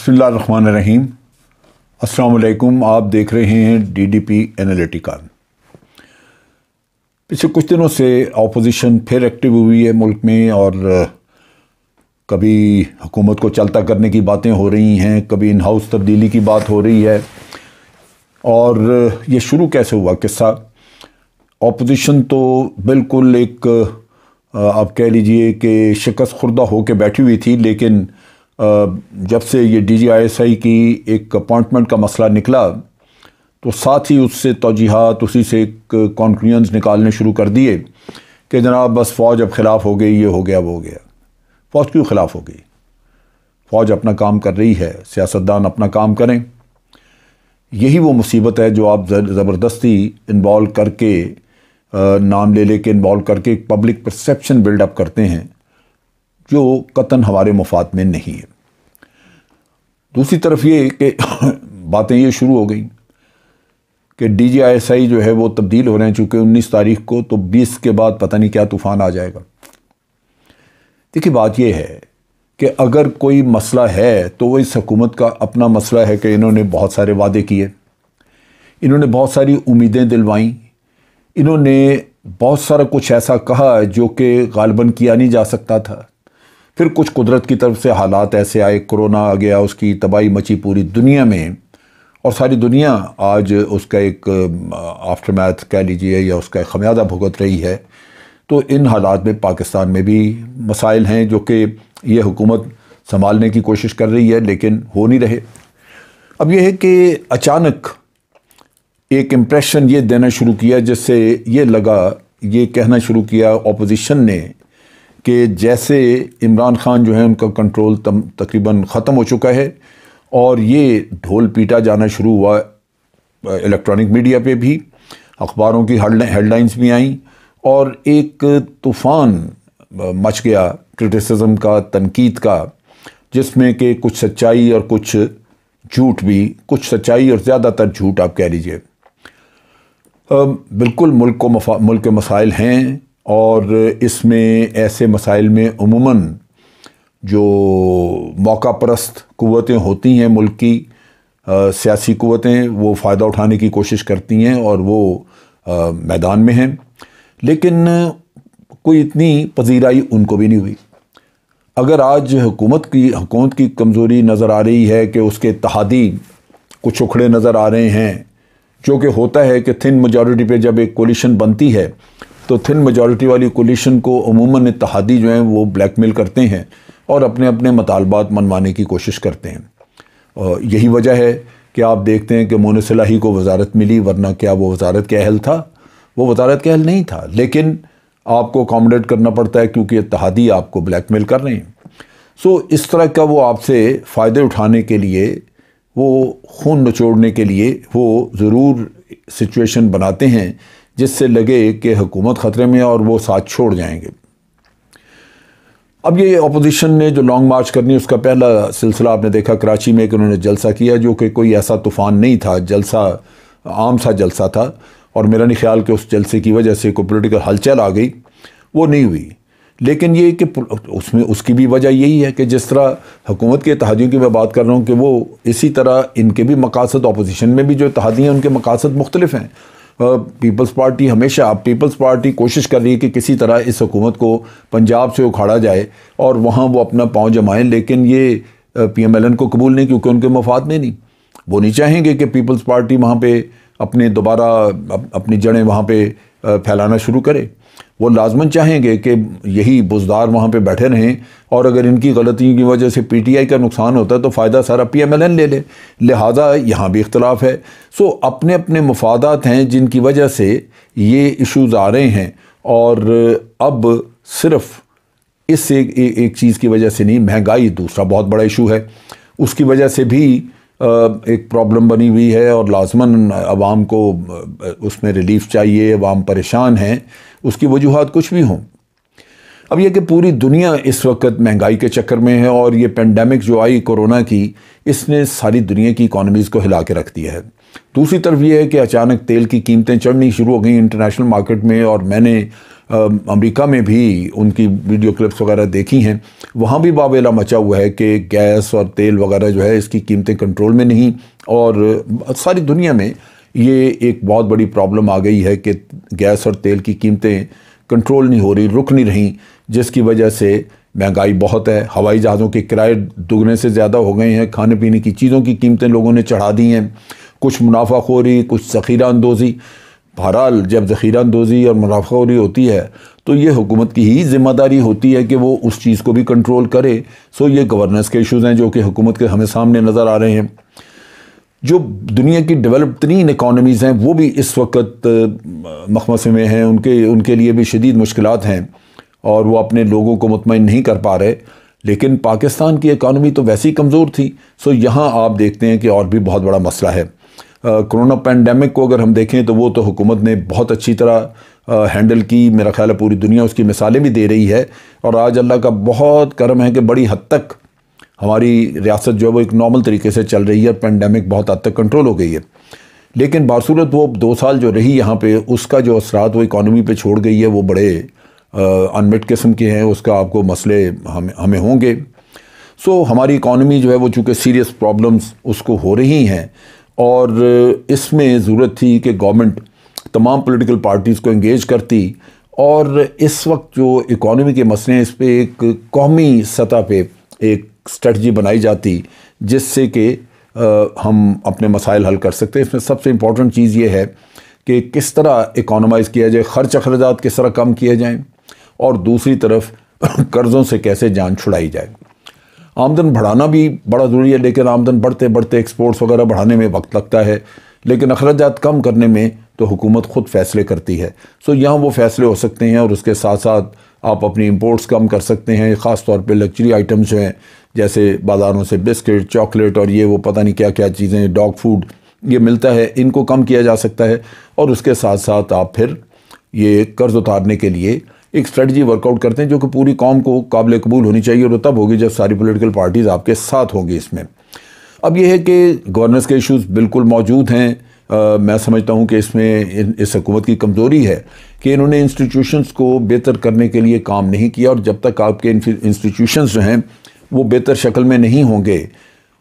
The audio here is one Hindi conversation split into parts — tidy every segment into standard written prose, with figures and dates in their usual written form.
बिस्मिल्लाहिर्रहमानिर्रहीम। अस्सलाम वालेकुम। आप देख रहे हैं DDP एनालिटिका। पिछले कुछ दिनों से अपोजिशन फिर एक्टिव हुई है मुल्क में, और कभी हुकूमत को चलता करने की बातें हो रही हैं, कभी इन हाउस तब्दीली की बात हो रही है। और ये शुरू कैसे हुआ किस्सा? अपोजिशन तो बिल्कुल एक आप कह लीजिए कि शिकस्त खुर्दा होकर बैठी हुई थी, लेकिन जब से ये DGISI की एक अपॉइंटमेंट का मसला निकला तो साथ ही उससे तौजीहात, उसी से एक कॉन्क्लूजन्स निकालने शुरू कर दिए कि जनाब बस फ़ौज अब ख़िलाफ़ हो गई, ये हो गया वो हो गया। फ़ौज क्यों ख़िलाफ़ हो गई? फ़ौज अपना काम कर रही है, सियासतदान अपना काम करें। यही वो मुसीबत है जो आप ज़बरदस्ती इन्वॉल्व करके, नाम ले लेके इन्वॉल्व करके एक पब्लिक परसेप्शन बिल्डअप करते हैं जो कतन हमारे मुफाद में नहीं है। दूसरी तरफ ये कि बातें ये शुरू हो गई कि DGISI जो है वो तब्दील हो रहे हैं, चूँकि 19 तारीख को, तो 20 के बाद पता नहीं क्या तूफ़ान आ जाएगा। देखिए, बात ये है कि अगर कोई मसला है तो वो इस हुकूमत का अपना मसला है कि इन्होंने बहुत सारे वादे किए, इन्होंने बहुत सारी उम्मीदें दिलवाईं, इन्होंने बहुत सारा कुछ ऐसा कहा जो कि गालिबन किया नहीं जा सकता था। फिर कुछ कुदरत की तरफ से हालात ऐसे आए, कोरोना आ गया, उसकी तबाही मची पूरी दुनिया में, और सारी दुनिया आज उसका एक आफ्टरमैथ कह लीजिए या उसका एक खमियाजा भुगत रही है। तो इन हालात में पाकिस्तान में भी मसाइल हैं जो कि ये हुकूमत संभालने की कोशिश कर रही है, लेकिन हो नहीं रहे। अब यह है कि अचानक एक इम्प्रेशन ये देना शुरू किया, जिससे ये लगा, ये कहना शुरू किया अपोजिशन ने कि जैसे इमरान खान जो है उनका कंट्रोल तकरीबन ख़त्म हो चुका है, और ये ढोल पीटा जाना शुरू हुआ इलेक्ट्रॉनिक मीडिया पे भी, अखबारों की हेडलाइंस भी आईं, और एक तूफ़ान मच गया क्रिटिसिज्म का, तनकीद का, जिसमें कि कुछ सच्चाई और कुछ झूठ भी, कुछ सच्चाई और ज़्यादातर झूठ आप कह लीजिए। बिल्कुल मुल्क के मसाइल हैं, और इसमें ऐसे मसाइल में उमूमन जो मौका परस्त कुव्वतें होती हैं मुल्क की, सियासी कुव्वतें, वो फ़ायदा उठाने की कोशिश करती हैं और वो मैदान में हैं, लेकिन कोई इतनी पजीराई उनको भी नहीं हुई। अगर आज हुकूमत की कमज़ोरी नज़र आ रही है कि उसके इत्तेहादी कुछ उखड़े नज़र आ रहे हैं, जो कि होता है कि थिन मेजॉरिटी पे जब एक कोलिशन बनती है तो थिन मेजॉरिटी वाली कोलिशन को अमूमन इत्तेहादी जो हैं वो ब्लैकमेल करते हैं और अपने अपने मतलबात मनवाने की कोशिश करते हैं। और यही वजह है कि आप देखते हैं कि मोहन सलाही को वजारत मिली, वरना क्या वो वजारत के अहल था? वो वजारत के अहल नहीं था, लेकिन आपको अकोमोडेट करना पड़ता है क्योंकि इत्तेहादी आपको ब्लैकमेल कर रहे हैं। सो इस तरह का वो आपसे फ़ायदे उठाने के लिए, वो खून निचोड़ने के लिए वो ज़रूर सिचुएशन बनाते हैं जिससे लगे कि हुकूमत ख़तरे में और वो साथ छोड़ जाएंगे। अब ये अपोजिशन ने जो लॉन्ग मार्च करनी है, उसका पहला सिलसिला आपने देखा कराची में कि उन्होंने जलसा किया, जो कि कोई ऐसा तूफ़ान नहीं था, जलसा आम सा जलसा था, और मेरा नहीं ख्याल कि उस जलसे की वजह से कोई पॉलिटिकल हलचल आ गई, वो नहीं हुई। लेकिन ये कि उसमें उसकी भी वजह यही है कि जिस तरह हुकूमत के इत्तेहादियों की मैं बात कर रहा हूँ कि वो इसी तरह इनके भी मकासद, अपोजिशन में भी जो इत्तेहादी हैं उनके मकासद मुख्तलिफ हैं। पीपल्स पार्टी हमेशा, पीपल्स पार्टी कोशिश कर रही है कि किसी तरह इस हुकूमत को पंजाब से उखाड़ा जाए और वहाँ वो अपना पाँव जमाएं, लेकिन ये PMLN को कबूल नहीं, क्योंकि उनके मफाद में नहीं। वो नहीं चाहेंगे कि पीपल्स पार्टी वहाँ पे अपने दोबारा अपनी जड़ें वहाँ पे फैलाना शुरू करे। वो लाजमन चाहेंगे कि यही बुज़दार वहाँ पे बैठे रहें, और अगर इनकी गलतियों की वजह से PTI का नुकसान होता है तो फ़ायदा सारा PMLN ले ले। लिहाजा यहाँ भी इख्तलाफ है। सो अपने अपने मफादात हैं जिनकी वजह से ये इश्यूज़ आ रहे हैं, और अब सिर्फ इस एक चीज़ की वजह से नहीं, महंगाई दूसरा बहुत बड़ा इशू है, उसकी वजह से भी एक प्रॉब्लम बनी हुई है, और लाजमन अवाम को उसमें रिलीफ चाहिए, अवाम परेशान हैं, उसकी वजूहात कुछ भी हों। अब यह कि पूरी दुनिया इस वक्त महंगाई के चक्कर में है, और ये पेंडेमिक जो आई कोरोना की, इसने सारी दुनिया की इकॉनमीज़ को हिला के रख दिया है। दूसरी तरफ ये है कि अचानक तेल की कीमतें चढ़नी शुरू हो गई इंटरनेशनल मार्केट में, और मैंने अमेरिका में भी उनकी वीडियो क्लिप्स वगैरह देखी हैं, वहाँ भी वावेला मचा हुआ है कि गैस और तेल वगैरह जो है इसकी कीमतें कंट्रोल में नहीं, और सारी दुनिया में ये एक बहुत बड़ी प्रॉब्लम आ गई है कि गैस और तेल की कीमतें कंट्रोल नहीं हो रही, रुक नहीं रही, जिसकी वजह से महंगाई बहुत है। हवाई जहाज़ों के किराए दुगने से ज़्यादा हो गए हैं, खाने पीने की चीज़ों की कीमतें लोगों ने चढ़ा दी हैं, कुछ मुनाफाखोरी, कुछ ज़ख़ीरा अंदोज़ी। बहरहाल जब ज़ख़ीरा अंदोज़ी और मुनाफाखोरी होती है तो ये हुकूमत की ही ज़िम्मेदारी होती है कि वो उस चीज़ को भी कंट्रोल करे। सो ये गवर्नेंस के इशूज़ हैं जो कि हुकूमत के हमें सामने नज़र आ रहे हैं। जो दुनिया की डेवलप तरीन इकॉनमीज़ हैं वो भी इस वक्त मखमसे में हैं, उनके लिए भी शदीद मुश्किलात हैं और वो अपने लोगों को मुतमईन नहीं कर पा रहे। लेकिन पाकिस्तान की इकॉनमी तो वैसे ही कमज़ोर थी। सो यहाँ आप देखते हैं कि और भी बहुत बड़ा मसला है। कोरोना पैंडेमिक को अगर हम देखें तो वो तो हुकूमत ने बहुत अच्छी तरह हैंडल की, मेरा ख्याल है पूरी दुनिया उसकी मिसालें भी दे रही है, और आज अल्लाह का बहुत करम है कि बड़ी हद तक हमारी रियासत जो है वो एक नॉर्मल तरीके से चल रही है, पैंडेमिक बहुत हद तक कंट्रोल हो गई है। लेकिन बासूरत वो 2 साल जो रही यहाँ पे, उसका जो असरात वो इकॉनमी पे छोड़ गई है वो बड़े अनमिट किस्म के हैं, उसका आपको मसले हमें होंगे। सो हमारी इकॉनमी जो है वो चूँकि सीरियस प्रॉब्लम्स उसको हो रही हैं, और इसमें ज़रूरत थी कि गवर्नमेंट तमाम पॉलिटिकल पार्टीज़ को इंगेज करती, और इस वक्त जो इकॉनमी के मसले हैं इस पर एक कौमी सतह पे एक स्ट्रेटजी बनाई जाती जिससे कि हम अपने मसाइल हल कर सकते हैं। इसमें सबसे इम्पॉर्टेंट चीज़ ये है कि किस तरह इकोनॉमाइज़ किया जाए, ख़र्च अखराजात किस तरह कम किए जाएँ, और दूसरी तरफ कर्ज़ों से कैसे जान छुड़ाई जाए। आमदन बढ़ाना भी बड़ा ज़रूरी है, लेकिन आमदन बढ़ते बढ़ते एक्सपोर्ट्स वगैरह बढ़ाने में वक्त लगता है, लेकिन अखराजात कम करने में तो हुकूमत ख़ुद फ़ैसले करती है। सो यहाँ वो फ़ैसले हो सकते हैं, और उसके साथ साथ आप अपनी इंपोर्ट्स कम कर सकते हैं। ख़ास तौर पे लग्जरी आइटम्स जो हैं, जैसे बाज़ारों से बिस्किट, चॉकलेट और ये वो पता नहीं क्या क्या चीज़ें, डॉग फूड ये मिलता है, इनको कम किया जा सकता है। और उसके साथ साथ आप फिर ये कर्ज़ उतारने के लिए एक स्ट्रेटजी वर्कआउट करते हैं जो कि पूरी कौम को काबिल कबूल होनी चाहिए, और वो तब होगी जब सारी पॉलिटिकल पार्टीज़ आपके साथ होंगी इसमें। अब ये है कि गवर्नेंस के इश्यूज़ बिल्कुल मौजूद हैं। मैं समझता हूँ कि इसमें इस हुकूमत की कमज़ोरी है कि इन्होंने इंस्टीट्यूशंस को बेहतर करने के लिए काम नहीं किया, और जब तक आपके इंस्टीट्यूशंस जो हैं वो बेहतर शक्ल में नहीं होंगे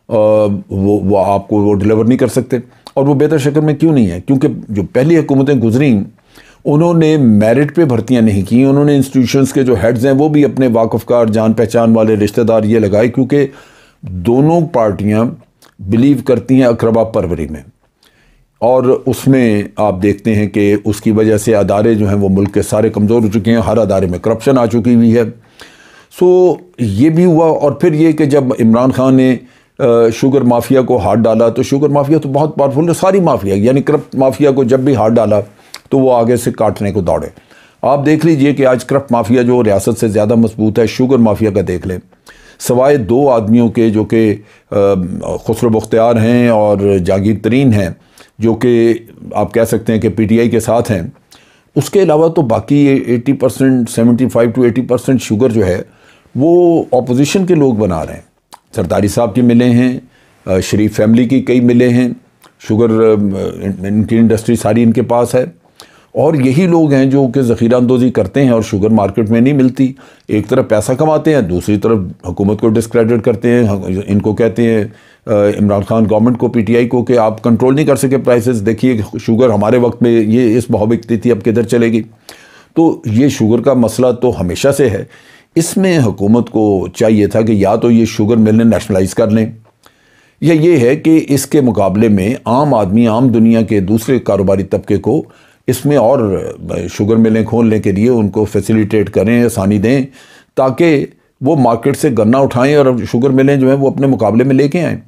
वो आपको वो डिलीवर नहीं कर सकते। और वो बेहतर शक्ल में क्यों नहीं है? क्योंकि जो पहली हुकूमतें गुजरी उन्होंने मेरिट पे भर्तियां नहीं की, उन्होंने इंस्टीट्यूशंस के जो हेड्स हैं वो भी अपने वाकफ़कार, जान पहचान वाले रिश्तेदार ये लगाए, क्योंकि दोनों पार्टियां बिलीव करती हैं अकरबा परवरी में, और उसमें आप देखते हैं कि उसकी वजह से अदारे जो हैं वो मुल्क के सारे कमज़ोर हो चुके हैं, हर अदारे में करप्शन आ चुकी हुई है। सो ये भी हुआ, और फिर ये कि जब इमरान खान ने शुगर माफिया को हाथ डाला, तो शुगर माफिया तो बहुत पावरफुल है, सारी माफिया यानी करप्ट माफिया को जब भी हाथ डाला तो वो आगे से काटने को दौड़े। आप देख लीजिए कि आज करप्ट माफिया जो रियासत से ज़्यादा मजबूत है, शुगर माफिया का देख लें, सवाए 2 आदमियों के जो कि खुसरो बख्तियार हैं और जागीर तरीन हैं, जो कि आप कह सकते हैं कि PTI के साथ हैं, उसके अलावा तो बाकी 80%, 75 to 80% शुगर जो है वो अपोजिशन के लोग बना रहे हैं। सरदारी साहब की मिलें हैं, शरीफ फैमिली की कई मिलें हैं, शुगर इनकी इंडस्ट्री सारी इनके पास है, और यही लोग हैं जो कि ज़ख़ीरा अंदोज़ी करते हैं और शुगर मार्केट में नहीं मिलती। एक तरफ पैसा कमाते हैं, दूसरी तरफ हुकूमत को डिस्क्रेडिट करते हैं। इनको कहते हैं इमरान खान गवर्नमेंट को, PTI को, कि आप कंट्रोल नहीं कर सके प्राइसेस, देखिए शुगर हमारे वक्त में ये इस भाव बिकती थी, अब किधर चलेगी। तो ये शुगर का मसला तो हमेशा से है। इसमें हुकूमत को चाहिए था कि या तो ये शुगर मिलें नेशनलाइज कर लें, या ये है कि इसके मुकाबले में आम आदमी, आम दुनिया के दूसरे कारोबारी तबके को इसमें और शुगर मिलें खोलने के लिए उनको फैसिलिटेट करें, आसानी दें, ताकि वो मार्केट से गन्ना उठाएं और शुगर मिलें जो है वो अपने मुकाबले में लेके आएँ।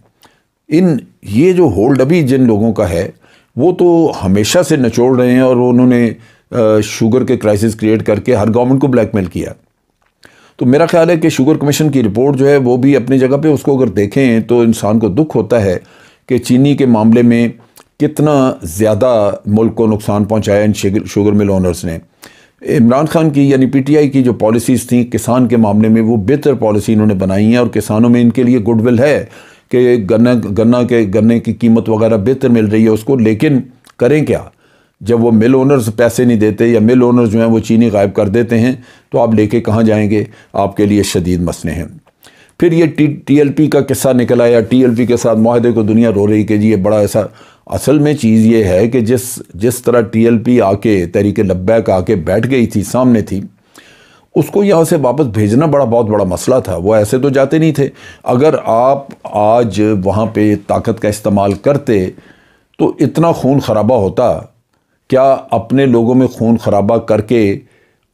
ये जो होल्ड अभी जिन लोगों का है वो तो हमेशा से निचोड़ रहे हैं, और उन्होंने शुगर के क्राइसिस क्रिएट करके हर गवर्नमेंट को ब्लैकमेल किया। तो मेरा ख्याल है कि शुगर कमीशन की रिपोर्ट जो है वो भी अपनी जगह पे, उसको अगर देखें तो इंसान को दुख होता है कि चीनी के मामले में कितना ज़्यादा मुल्क को नुकसान पहुंचाया इन शुगर मिल ओनर्स ने। इमरान खान की यानी PTI की जो पॉलिसीज़ थी किसान के मामले में, वो बेहतर पॉलिसी इन्होंने बनाई है, और किसानों में इनके लिए गुडविल है कि गन्ने की कीमत वगैरह बेहतर मिल रही है उसको। लेकिन करें क्या? जब वो मिल ओनर्स पैसे नहीं देते या मिल ओनर्स जो हैं वो चीनी गायब कर देते हैं, तो आप लेके कहाँ जाएंगे? आपके लिए शदीद मसले हैं। फिर ये TLP का किस्सा निकल आया। TLP के साथ माहदे को दुनिया रो रही कि जी ये बड़ा ऐसा। असल में चीज़ ये है कि जिस तरह TLP आके तहरीक लब्बैक आके बैठ गई थी, सामने थी, उसको यहाँ से वापस भेजना बहुत बड़ा मसला था। वो ऐसे तो जाते नहीं थे। अगर आप आज वहाँ पे ताकत का इस्तेमाल करते तो इतना खून खराबा होता। क्या अपने लोगों में खून खराबा करके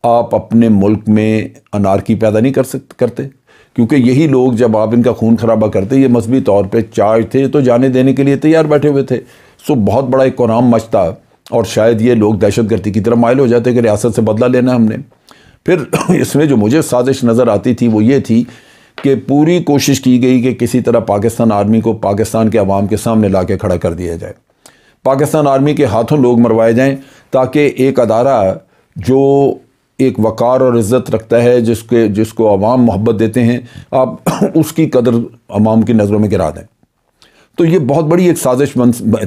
आप अपने मुल्क में अनारकी पैदा नहीं करते? क्योंकि यही लोग जब आप इनका खून खराबा करते, ये मजहबी तौर पे चार्ज थे, तो जाने देने के लिए तैयार बैठे हुए थे। सो बहुत बड़ा एक कोराम मचता और शायद ये लोग दहशतगर्दी की तरफ माइल हो जाते कि रियासत से बदला लेना हमने। फिर इसमें जो मुझे साजिश नज़र आती थी वो ये थी कि पूरी कोशिश की गई कि किसी तरह पाकिस्तान आर्मी को पाकिस्तान के अवाम के सामने ला के खड़ा कर दिया जाए, पाकिस्तान आर्मी के हाथों लोग मरवाए जाएं, ताकि एक अदारा जो एक वक़ार और इज़्ज़त रखता है, जिसको अवाम मोहब्बत देते हैं, आप उसकी कदर अवाम की नज़रों में गिरा दें। तो ये बहुत बड़ी एक साजिश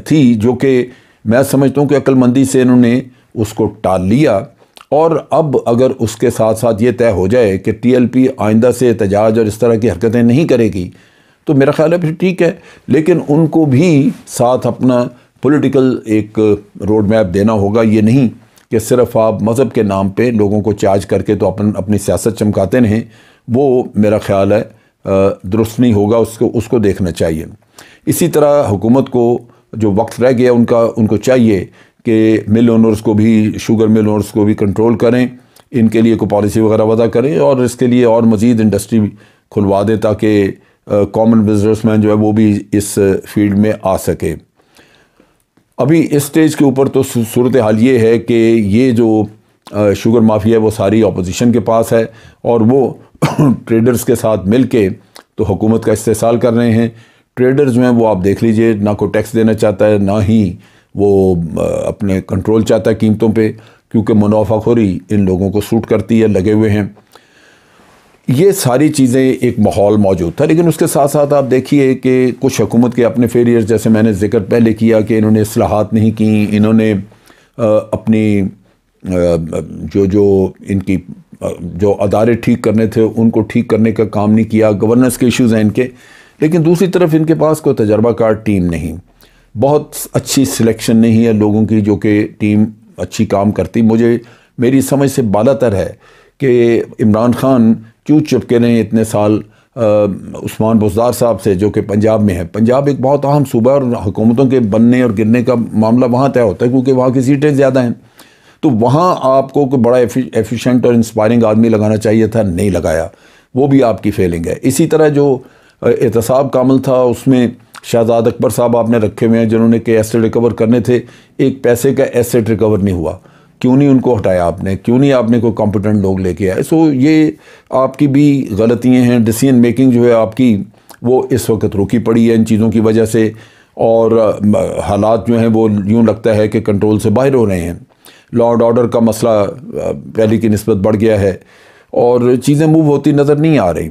थी जो कि मैं समझता हूँ कि अक्लमंदी से इन्होंने उसको टाल लिया। और अब अगर उसके साथ साथ ये तय हो जाए कि TLP आइंदा से एहतजाज और इस तरह की हरकतें नहीं करेगी, तो मेरा ख्याल है फिर ठीक है। लेकिन उनको भी साथ अपना पॉलिटिकल एक रोड मैप देना होगा। ये नहीं कि सिर्फ आप मज़हब के नाम पे लोगों को चार्ज करके तो अपनी सियासत चमकाते रहें। वो मेरा ख्याल है दुरुस्त नहीं होगा, उसको देखना चाहिए। इसी तरह हुकूमत को जो वक्त रह गया उनको चाहिए कि मिल ओनर्स को भी, शुगर मिल ओनर्स को भी कंट्रोल करें, इनके लिए कोई पॉलिसी वगैरह वदा करें और इसके लिए और मज़ीद इंडस्ट्री खुलवा दें ताकि कॉमन बिजनेसमैन जो है वो भी इस फील्ड में आ सके। अभी इस स्टेज के ऊपर तो सूरत हाल ये है कि ये जो शुगर माफिया है वो सारी अपोजिशन के पास है और वो ट्रेडर्स के साथ मिल के तो हुकूमत का इस्तेसाल कर रहे हैं। ट्रेडर्स जो हैं वो आप देख लीजिए, ना कोई टैक्स देना चाहता है, ना ही वो अपने कंट्रोल चाहता है कीमतों पे, क्योंकि मुनाफाखोरी इन लोगों को सूट करती है, लगे हुए हैं। ये सारी चीज़ें एक माहौल मौजूद था। लेकिन उसके साथ साथ आप देखिए कि कुछ हुकूमत के अपने फेलियर, जैसे मैंने जिक्र पहले किया कि इन्होंने इस्लाहात नहीं की, इन्होंने अपनी जो इनकी जो अदारे ठीक करने थे उनको ठीक करने का काम नहीं किया। गवर्नेंस के इश्यूज़ हैं इनके। लेकिन दूसरी तरफ इनके पास कोई तजर्बाकार टीम नहीं, बहुत अच्छी सिलेक्शन नहीं है लोगों की जो कि टीम अच्छी काम करती। मेरी समझ से बालातर है कि इमरान खान क्यों चिपके रहे इतने साल उस्मान बुज़दार साहब से, जो कि पंजाब में है। पंजाब एक बहुत अहम सूबा और हुकूमतों के बनने और गिरने का मामला वहाँ तय होता है क्योंकि वहाँ की सीटें ज़्यादा हैं। तो वहाँ आपको कोई बड़ा एफिशिएंट और इंस्पायरिंग आदमी लगाना चाहिए था, नहीं लगाया, वो भी आपकी फेलिंग है। इसी तरह जो एहतसाब कामिल था उसमें शहजाद अकबर साहब आपने रखे हुए हैं जिन्होंने के एसेट रिकवर करने थे, एक पैसे का एसेट रिकवर नहीं हुआ। क्यों नहीं उनको हटाया आपने? क्यों नहीं आपने कोई कॉम्पिटेंट लोग लेके आए? सो ये आपकी भी गलतियां हैं। डिसीजन मेकिंग जो है आपकी वो इस वक्त रुकी पड़ी है इन चीज़ों की वजह से, और हालात जो हैं वो यूँ लगता है कि कंट्रोल से बाहर हो रहे हैं। लॉ एंड ऑर्डर का मसला पहले की निस्बत बढ़ गया है और चीज़ें मूव होती नज़र नहीं आ रही।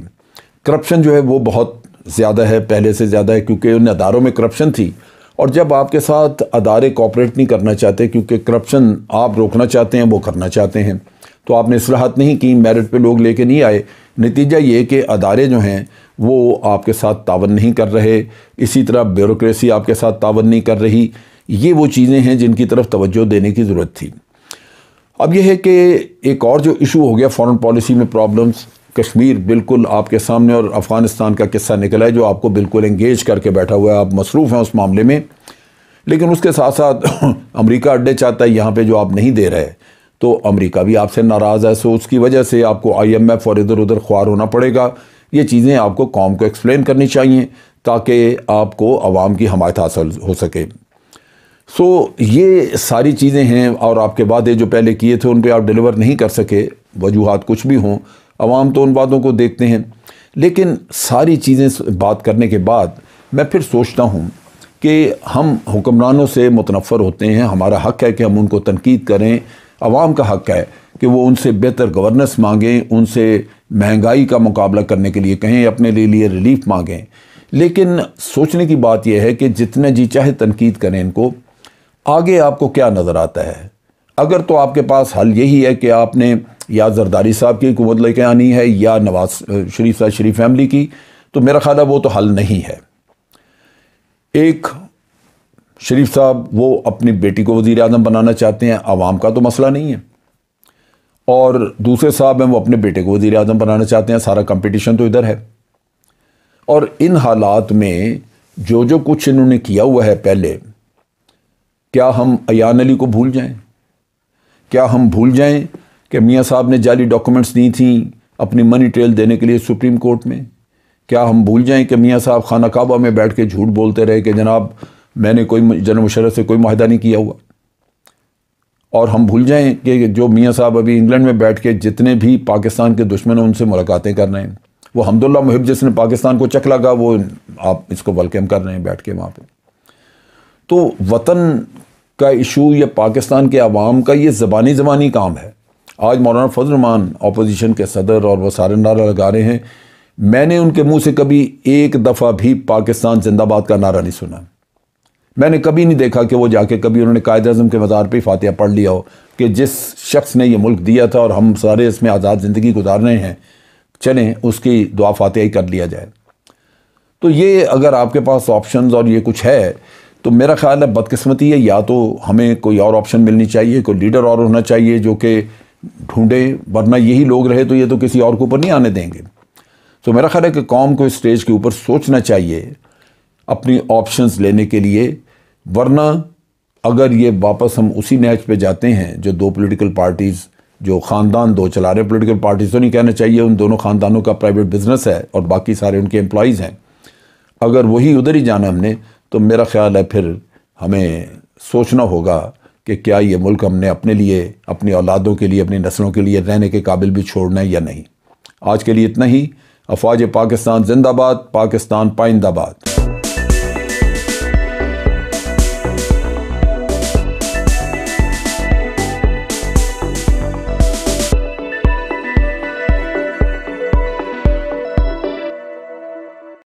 करप्शन जो है वो बहुत ज़्यादा है, पहले से ज़्यादा है, क्योंकि उन अदारों में करप्शन थी। और जब आपके साथ अदारे कोऑपरेट नहीं करना चाहते, क्योंकि करप्शन आप रोकना चाहते हैं, वो करना चाहते हैं, तो आपने इस्लाहात नहीं की, मेरिट पे लोग लेके नहीं आए। नतीजा ये कि अदारे जो हैं वो आपके साथ तावन नहीं कर रहे, इसी तरह ब्यूरोक्रेसी आपके साथ तावन नहीं कर रही। ये वो चीज़ें हैं जिनकी तरफ तवज्जो देने की ज़रूरत थी। अब यह है कि एक और जो इशू हो गया फॉरेन पॉलिसी में प्रॉब्लम्स, कश्मीर बिल्कुल आपके सामने, और अफ़गानिस्तान का किस्सा निकला है जो आपको बिल्कुल एंगेज करके बैठा हुआ है, आप मसरूफ़ हैं उस मामले में। लेकिन उसके साथ साथ अमेरिका अड्डे चाहता है यहाँ पे जो आप नहीं दे रहे, तो अमेरिका भी आपसे नाराज़ है। सो उसकी वजह से आपको IMF और इधर उधर ख्वार होना पड़ेगा। ये चीज़ें आपको कौम को एक्सप्लेन करनी चाहिए ताकि आपको आवाम की हमायत हासिल हो सके। सो ये सारी चीज़ें हैं, और आपके वादे जो पहले किए थे उन पर आप डिलीवर नहीं कर सके, वजूहात कुछ भी हों, अवाम तो उन बातों को देखते हैं। लेकिन सारी चीज़ें बात करने के बाद मैं फिर सोचता हूँ कि हम हुक्मरानों से मुतनफ़र होते हैं, हमारा हक़ है कि हम उनको तनकीद करें, अवाम का हक़ है कि वो उनसे बेहतर गवर्नेंस मांगें, उनसे महंगाई का मुकाबला करने के लिए कहें, अपने लिए रिलीफ मांगें। लेकिन सोचने की बात यह है कि जितने जी चाहे तनकीद करें इनको, आगे आपको क्या नज़र आता है? अगर तो आपके पास हल यही है कि आपने या जरदारी साहब की हुकूमत लेके आनी है या नवाज शरीफ साहब शरीफ फैमिली की, तो मेरा ख्याल है वो तो हल नहीं है। एक शरीफ साहब वो अपनी बेटी को वज़ीर आज़म बनाना चाहते हैं, आवाम का तो मसला नहीं है, और दूसरे साहब हैं वो अपने बेटे को वज़ीर आज़म बनाना चाहते हैं, सारा कंपटीशन तो इधर है। और इन हालात में जो जो कुछ इन्होंने किया हुआ है पहले, क्या हम अयान अली को भूल जाएं? क्या हम भूल जाएं कि मियाँ साहब ने जाली डॉक्यूमेंट्स दी थी अपनी मनी ट्रेल देने के लिए सुप्रीम कोर्ट में? क्या हम भूल जाएं कि मियाँ साहब खाना काबा में बैठ के झूठ बोलते रहे कि जनाब मैंने कोई जनरल मुशर्रफ से कोई माहिदा नहीं किया हुआ? और हम भूल जाएं कि जो मियाँ साहब अभी इंग्लैंड में बैठ के जितने भी पाकिस्तान के दुश्मन हैं उनसे मुलाकातें कर रहे हैं, वो हमदुल्ला मुहिब जिसने पाकिस्तान को चक लगा वो आप इसको वेलकम कर रहे हैं बैठ के वहाँ पे। तो वतन का इशू या पाकिस्तान के अवाम का ये ज़बानी काम है। आज मौलाना फजल रहमान अपोजिशन के सदर और वो सारे नारा लगा रहे हैं, मैंने उनके मुंह से कभी एक दफ़ा भी पाकिस्तान जिंदाबाद का नारा नहीं सुना। मैंने कभी नहीं देखा कि वो जाके कभी उन्होंने कायद-ए-आज़म के मज़ार पे फातिहा पढ़ लिया हो कि जिस शख्स ने ये मुल्क दिया था और हम सारे इसमें आज़ाद ज़िंदगी गुजार रहे हैं, चलें उसकी दुआ फातिहा ही कर लिया जाए। तो ये अगर आपके पास ऑप्शंस और ये कुछ है तो मेरा ख्याल है बदकिस्मती है, या तो हमें कोई और ऑप्शन मिलनी चाहिए, कोई लीडर और होना चाहिए जो कि ढूंढे, वरना यही लोग रहे तो ये तो किसी और के ऊपर नहीं आने देंगे। तो मेरा ख्याल है कि कौम को इस स्टेज के ऊपर सोचना चाहिए अपनी ऑप्शंस लेने के लिए, वरना अगर ये वापस हम उसी नहज पे जाते हैं जो दो पॉलिटिकल पार्टीज़, जो ख़ानदान दो चला रहे, पॉलिटिकल पार्टीज़ तो नहीं कहना चाहिए, उन दोनों ख़ानदानों का प्राइवेट बिजनेस है और बाकी सारे उनके एम्प्लॉयज़ हैं, अगर वही उधर ही जाना हमने, तो मेरा ख्याल है फिर हमें सोचना होगा कि क्या ये मुल्क हमने अपने लिए, अपनी औलादों के लिए, अपनी नस्लों के लिए रहने के काबिल भी छोड़ना है या नहीं। आज के लिए इतना ही। अफवाज पाकिस्तान जिंदाबाद, पाकिस्तान पाइंदाबाद।